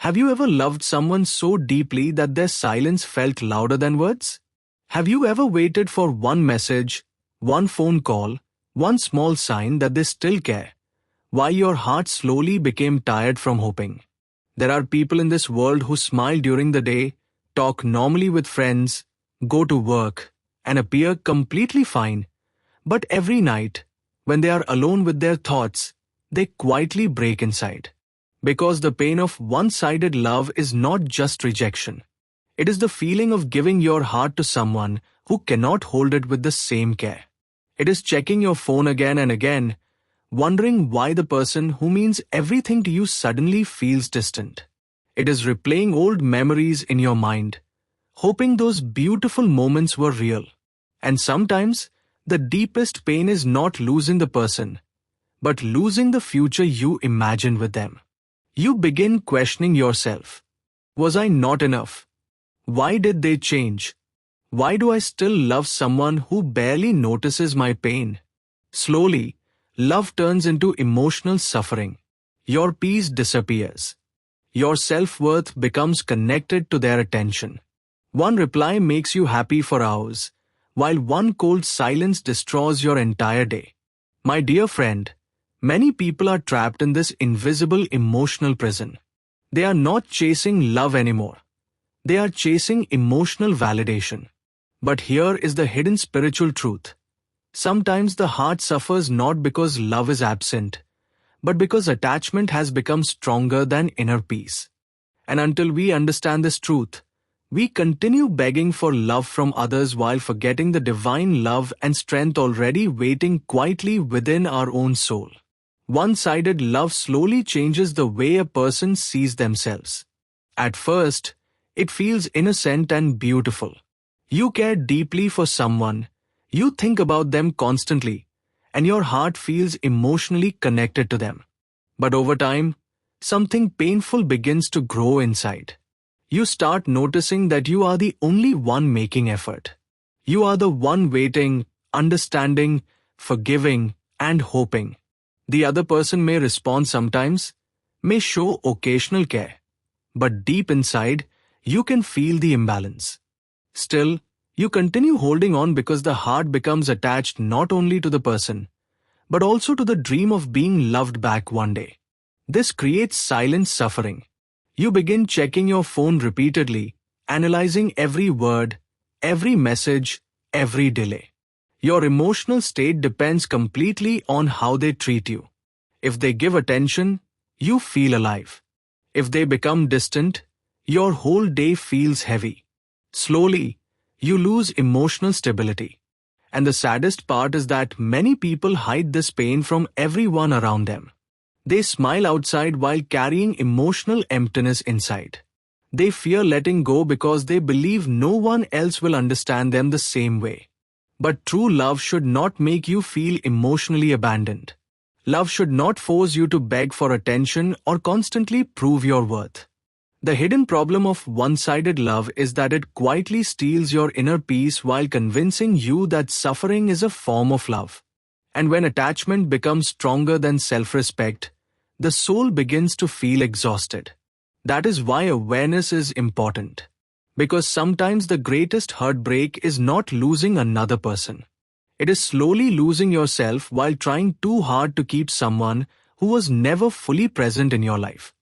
Have you ever loved someone so deeply that their silence felt louder than words? Have you ever waited for one message, one phone call, one small sign that they still care, while your heart slowly became tired from hoping? There are people in this world who smile during the day, talk normally with friends, go to work, and appear completely fine. But every night, when they are alone with their thoughts, they quietly break inside. Because the pain of one-sided love is not just rejection. It is the feeling of giving your heart to someone who cannot hold it with the same care. It is checking your phone again and again, wondering why the person who means everything to you suddenly feels distant. It is replaying old memories in your mind, hoping those beautiful moments were real. And sometimes, the deepest pain is not losing the person, but losing the future you imagined with them. You begin questioning yourself. Was I not enough? Why did they change? Why do I still love someone who barely notices my pain? Slowly, love turns into emotional suffering. Your peace disappears. Your self-worth becomes connected to their attention. One reply makes you happy for hours, while one cold silence destroys your entire day. My dear friend, many people are trapped in this invisible emotional prison. They are not chasing love anymore. They are chasing emotional validation. But here is the hidden spiritual truth. Sometimes the heart suffers not because love is absent, but because attachment has become stronger than inner peace. And until we understand this truth, we continue begging for love from others while forgetting the divine love and strength already waiting quietly within our own soul. One-sided love slowly changes the way a person sees themselves. At first, it feels innocent and beautiful. You care deeply for someone, you think about them constantly, and your heart feels emotionally connected to them. But over time, something painful begins to grow inside. You start noticing that you are the only one making effort. You are the one waiting, understanding, forgiving, and hoping. The other person may respond sometimes, may show occasional care, but deep inside, you can feel the imbalance. Still, you continue holding on because the heart becomes attached not only to the person, but also to the dream of being loved back one day. This creates silent suffering. You begin checking your phone repeatedly, analyzing every word, every message, every delay. Your emotional state depends completely on how they treat you. If they give attention, you feel alive. If they become distant, your whole day feels heavy. Slowly, you lose emotional stability. And the saddest part is that many people hide this pain from everyone around them. They smile outside while carrying emotional emptiness inside. They fear letting go because they believe no one else will understand them the same way. But true love should not make you feel emotionally abandoned. Love should not force you to beg for attention or constantly prove your worth. The hidden problem of one-sided love is that it quietly steals your inner peace while convincing you that suffering is a form of love. And when attachment becomes stronger than self-respect, the soul begins to feel exhausted. That is why awareness is important. Because sometimes the greatest heartbreak is not losing another person. It is slowly losing yourself while trying too hard to keep someone who was never fully present in your life.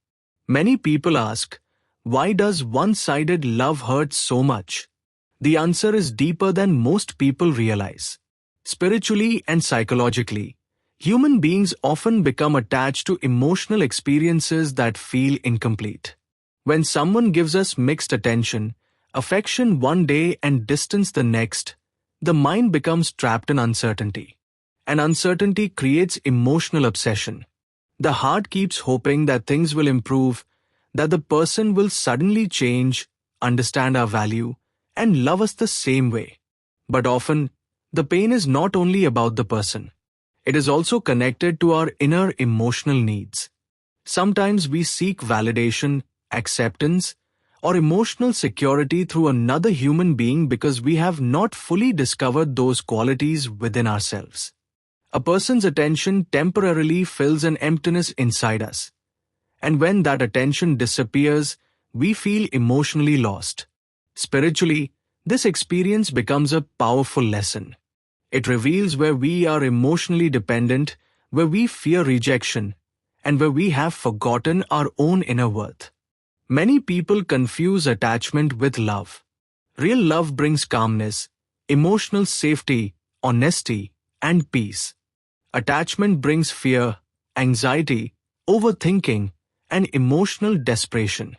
Many people ask, why does one-sided love hurt so much? The answer is deeper than most people realize. Spiritually and psychologically, human beings often become attached to emotional experiences that feel incomplete. When someone gives us mixed attention, affection one day and distance the next, the mind becomes trapped in uncertainty. And uncertainty creates emotional obsession. The heart keeps hoping that things will improve, that the person will suddenly change, understand our value, and love us the same way. But often, the pain is not only about the person. It is also connected to our inner emotional needs. Sometimes we seek validation, acceptance, or emotional security through another human being because we have not fully discovered those qualities within ourselves. A person's attention temporarily fills an emptiness inside us. And when that attention disappears, we feel emotionally lost. Spiritually, this experience becomes a powerful lesson. It reveals where we are emotionally dependent, where we fear rejection, and where we have forgotten our own inner worth. Many people confuse attachment with love. Real love brings calmness, emotional safety, honesty, and peace. Attachment brings fear, anxiety, overthinking, and emotional desperation.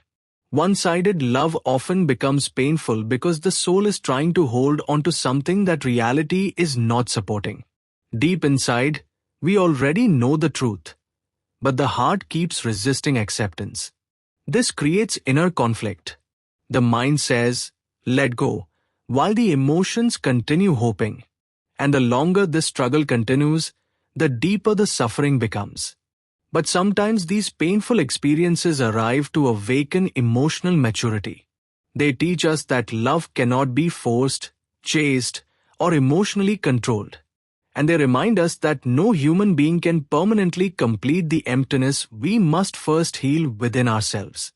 One-sided love often becomes painful because the soul is trying to hold on to something that reality is not supporting. Deep inside, we already know the truth, but the heart keeps resisting acceptance. This creates inner conflict. The mind says, let go, while the emotions continue hoping. And the longer this struggle continues, the deeper the suffering becomes. But sometimes these painful experiences arrive to awaken emotional maturity. They teach us that love cannot be forced, chased, or emotionally controlled. And they remind us that no human being can permanently complete the emptiness we must first heal within ourselves.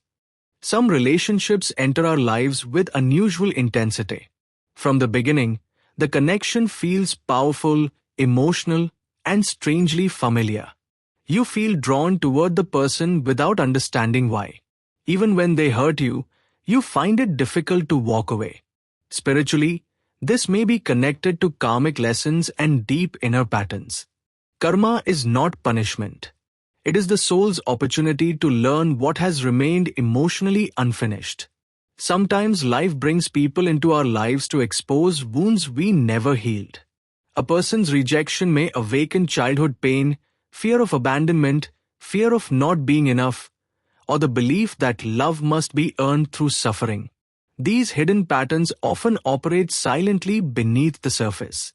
Some relationships enter our lives with unusual intensity. From the beginning, the connection feels powerful, emotional, and strangely familiar. You feel drawn toward the person without understanding why. Even when they hurt you, you find it difficult to walk away. Spiritually, this may be connected to karmic lessons and deep inner patterns. Karma is not punishment. It is the soul's opportunity to learn what has remained emotionally unfinished. Sometimes life brings people into our lives to expose wounds we never healed. A person's rejection may awaken childhood pain, fear of abandonment, fear of not being enough, or the belief that love must be earned through suffering. These hidden patterns often operate silently beneath the surface.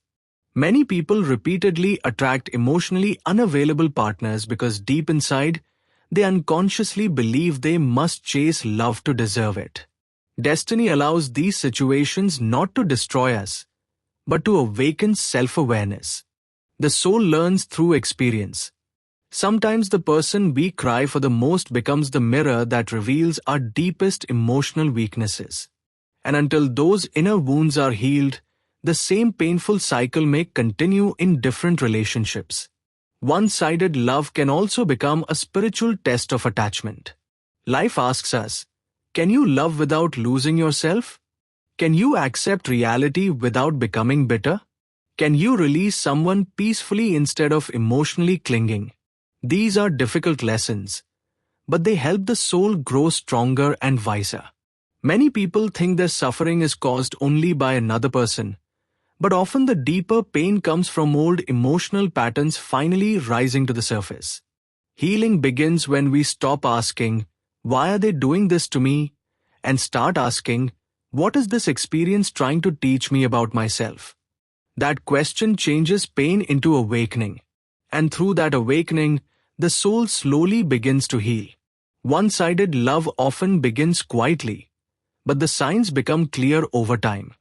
Many people repeatedly attract emotionally unavailable partners because deep inside, they unconsciously believe they must chase love to deserve it. Destiny allows these situations not to destroy us, but to awaken self-awareness. The soul learns through experience. Sometimes the person we cry for the most becomes the mirror that reveals our deepest emotional weaknesses. And until those inner wounds are healed, the same painful cycle may continue in different relationships. One-sided love can also become a spiritual test of attachment. Life asks us, can you love without losing yourself? Can you accept reality without becoming bitter? Can you release someone peacefully instead of emotionally clinging? These are difficult lessons, but they help the soul grow stronger and wiser. Many people think their suffering is caused only by another person, but often the deeper pain comes from old emotional patterns finally rising to the surface. Healing begins when we stop asking, why are they doing this to me? And start asking, what is this experience trying to teach me about myself? That question changes pain into awakening. And through that awakening, the soul slowly begins to heal. One-sided love often begins quietly, but the signs become clear over time.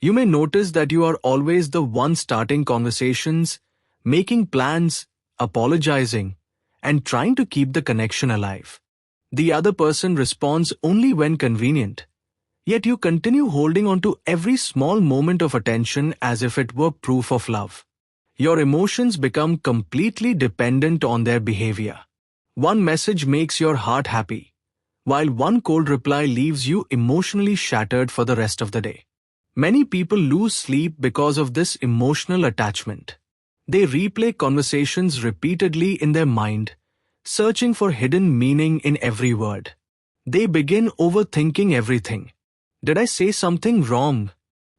You may notice that you are always the one starting conversations, making plans, apologizing, and trying to keep the connection alive. The other person responds only when convenient, yet you continue holding on to every small moment of attention as if it were proof of love. Your emotions become completely dependent on their behavior. One message makes your heart happy, while one cold reply leaves you emotionally shattered for the rest of the day. Many people lose sleep because of this emotional attachment. They replay conversations repeatedly in their mind, searching for hidden meaning in every word. They begin overthinking everything. Did I say something wrong?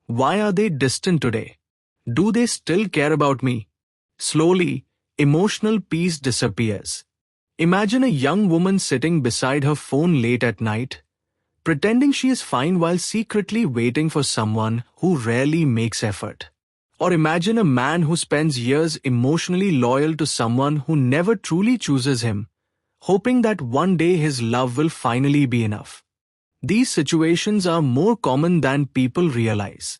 Why are they distant today? Do they still care about me? Slowly, emotional peace disappears. Imagine a young woman sitting beside her phone late at night, pretending she is fine while secretly waiting for someone who rarely makes effort. Or imagine a man who spends years emotionally loyal to someone who never truly chooses him, hoping that one day his love will finally be enough. These situations are more common than people realize.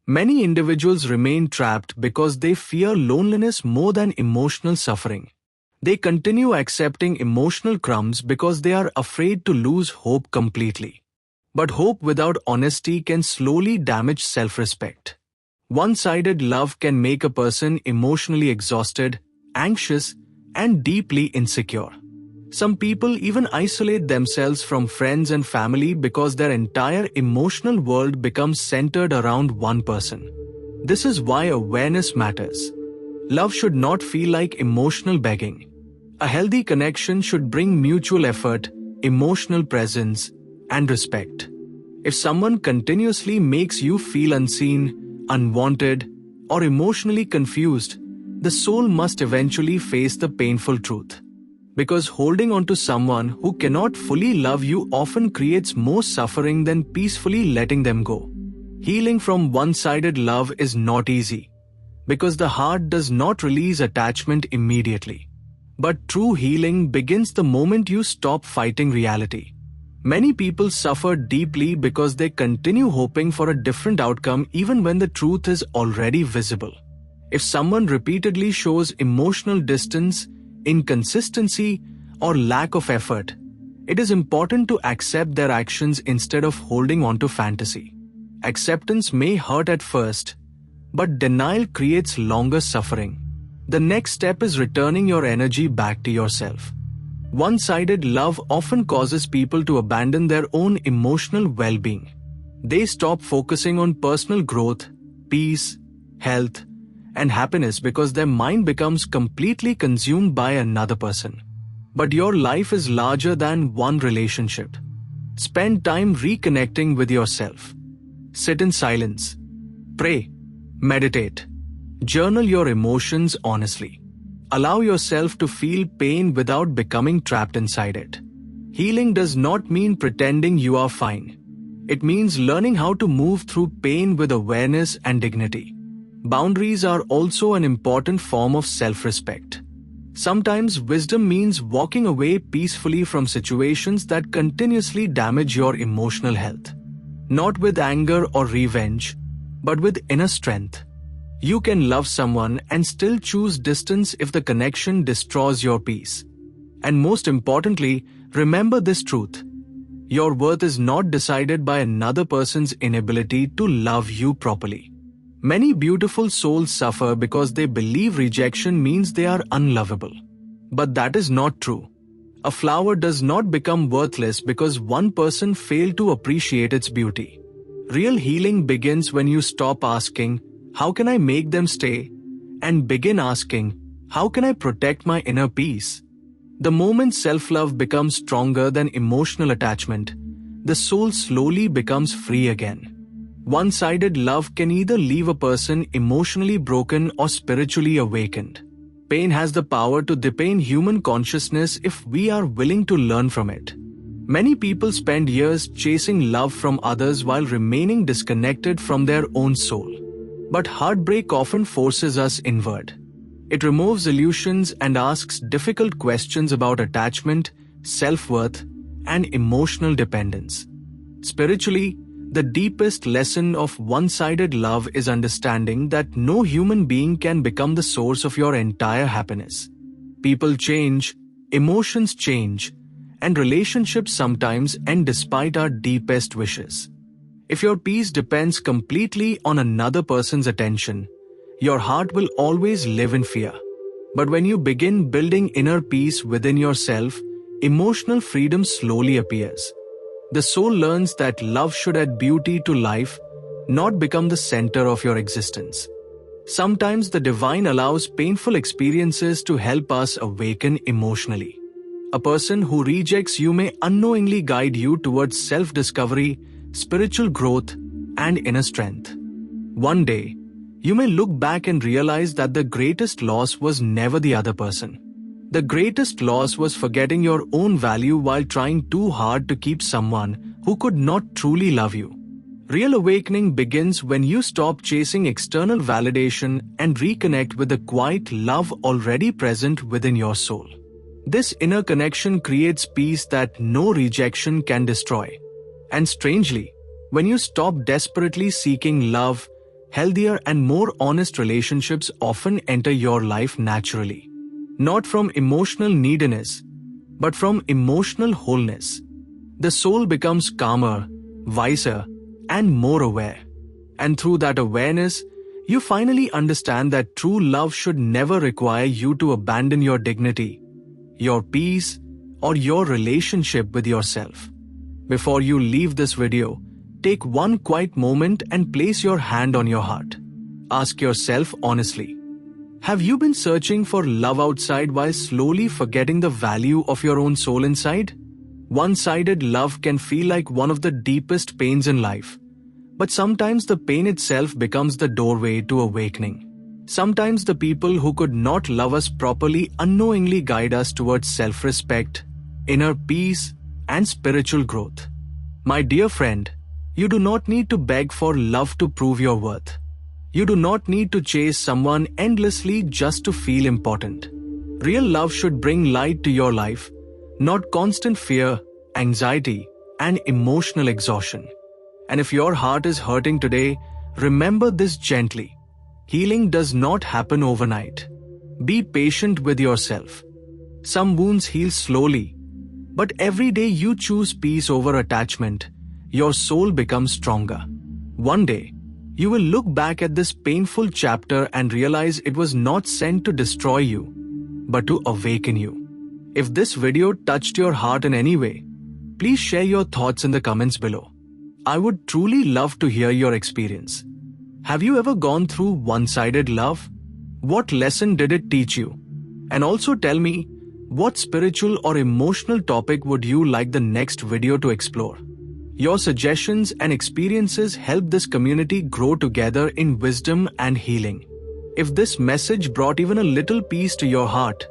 Many individuals remain trapped because they fear loneliness more than emotional suffering. They continue accepting emotional crumbs because they are afraid to lose hope completely. But hope without honesty can slowly damage self-respect. One-sided love can make a person emotionally exhausted, anxious, and deeply insecure. Some people even isolate themselves from friends and family because their entire emotional world becomes centered around one person. This is why awareness matters. Love should not feel like emotional begging. A healthy connection should bring mutual effort, emotional presence, and respect. If someone continuously makes you feel unseen, unwanted, or emotionally confused, the soul must eventually face the painful truth. Because holding on to someone who cannot fully love you often creates more suffering than peacefully letting them go. Healing from one-sided love is not easy, because the heart does not release attachment immediately. But true healing begins the moment you stop fighting reality. Many people suffer deeply because they continue hoping for a different outcome even when the truth is already visible. If someone repeatedly shows emotional distance, inconsistency, or lack of effort, it is important to accept their actions instead of holding on to fantasy. Acceptance may hurt at first, but denial creates longer suffering. The next step is returning your energy back to yourself. One-sided love often causes people to abandon their own emotional well-being. They stop focusing on personal growth, peace, health, and happiness because their mind becomes completely consumed by another person. But your life is larger than one relationship. Spend time reconnecting with yourself. Sit in silence. Pray. Meditate. Journal your emotions honestly. Allow yourself to feel pain without becoming trapped inside it. Healing does not mean pretending you are fine. It means learning how to move through pain with awareness and dignity. Boundaries are also an important form of self-respect. Sometimes wisdom means walking away peacefully from situations that continuously damage your emotional health. Not with anger or revenge, but with inner strength. You can love someone and still choose distance if the connection destroys your peace. And most importantly, remember this truth. Your worth is not decided by another person's inability to love you properly. Many beautiful souls suffer because they believe rejection means they are unlovable. But that is not true. A flower does not become worthless because one person failed to appreciate its beauty. Real healing begins when you stop asking, "How can I make them stay?" and begin asking, "How can I protect my inner peace?" The moment self-love becomes stronger than emotional attachment, the soul slowly becomes free again. One-sided love can either leave a person emotionally broken or spiritually awakened. Pain has the power to deepen human consciousness if we are willing to learn from it. Many people spend years chasing love from others while remaining disconnected from their own soul. But heartbreak often forces us inward. It removes illusions and asks difficult questions about attachment, self-worth, and emotional dependence. Spiritually, the deepest lesson of one-sided love is understanding that no human being can become the source of your entire happiness. People change, emotions change, and relationships sometimes end despite our deepest wishes. If your peace depends completely on another person's attention, your heart will always live in fear. But when you begin building inner peace within yourself, emotional freedom slowly appears. The soul learns that love should add beauty to life, not become the center of your existence. Sometimes the divine allows painful experiences to help us awaken emotionally. A person who rejects you may unknowingly guide you towards self-discovery, spiritual growth, and inner strength. One day, you may look back and realize that the greatest loss was never the other person. The greatest loss was forgetting your own value while trying too hard to keep someone who could not truly love you. Real awakening begins when you stop chasing external validation and reconnect with the quiet love already present within your soul. This inner connection creates peace that no rejection can destroy. And strangely, when you stop desperately seeking love, healthier and more honest relationships often enter your life naturally. not from emotional neediness, but from emotional wholeness. The soul becomes calmer, wiser, and more aware. And through that awareness, you finally understand that true love should never require you to abandon your dignity, your peace, or your relationship with yourself. Before you leave this video, take one quiet moment and place your hand on your heart. Ask yourself honestly, have you been searching for love outside while slowly forgetting the value of your own soul inside? One-sided love can feel like one of the deepest pains in life. But sometimes the pain itself becomes the doorway to awakening. Sometimes the people who could not love us properly unknowingly guide us towards self-respect, inner peace, and spiritual growth. My dear friend, you do not need to beg for love to prove your worth. You do not need to chase someone endlessly just to feel important. Real love should bring light to your life, not constant fear, anxiety, and emotional exhaustion. And if your heart is hurting today, remember this gently. Healing does not happen overnight. Be patient with yourself. Some wounds heal slowly, but every day you choose peace over attachment, your soul becomes stronger. One day, you will look back at this painful chapter and realize it was not sent to destroy you, but to awaken you. If this video touched your heart in any way, please share your thoughts in the comments below. I would truly love to hear your experience. Have you ever gone through one-sided love? What lesson did it teach you? And also tell me, what spiritual or emotional topic would you like the next video to explore? Your suggestions and experiences help this community grow together in wisdom and healing. If this message brought even a little peace to your heart,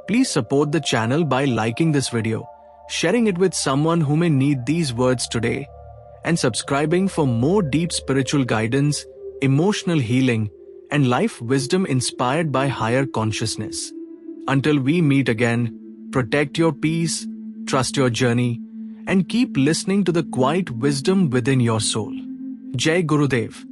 please support the channel by liking this video, sharing it with someone who may need these words today, and subscribing for more deep spiritual guidance, emotional healing, and life wisdom inspired by higher consciousness. Until we meet again, protect your peace, trust your journey, and keep listening to the quiet wisdom within your soul. Jai Gurudev.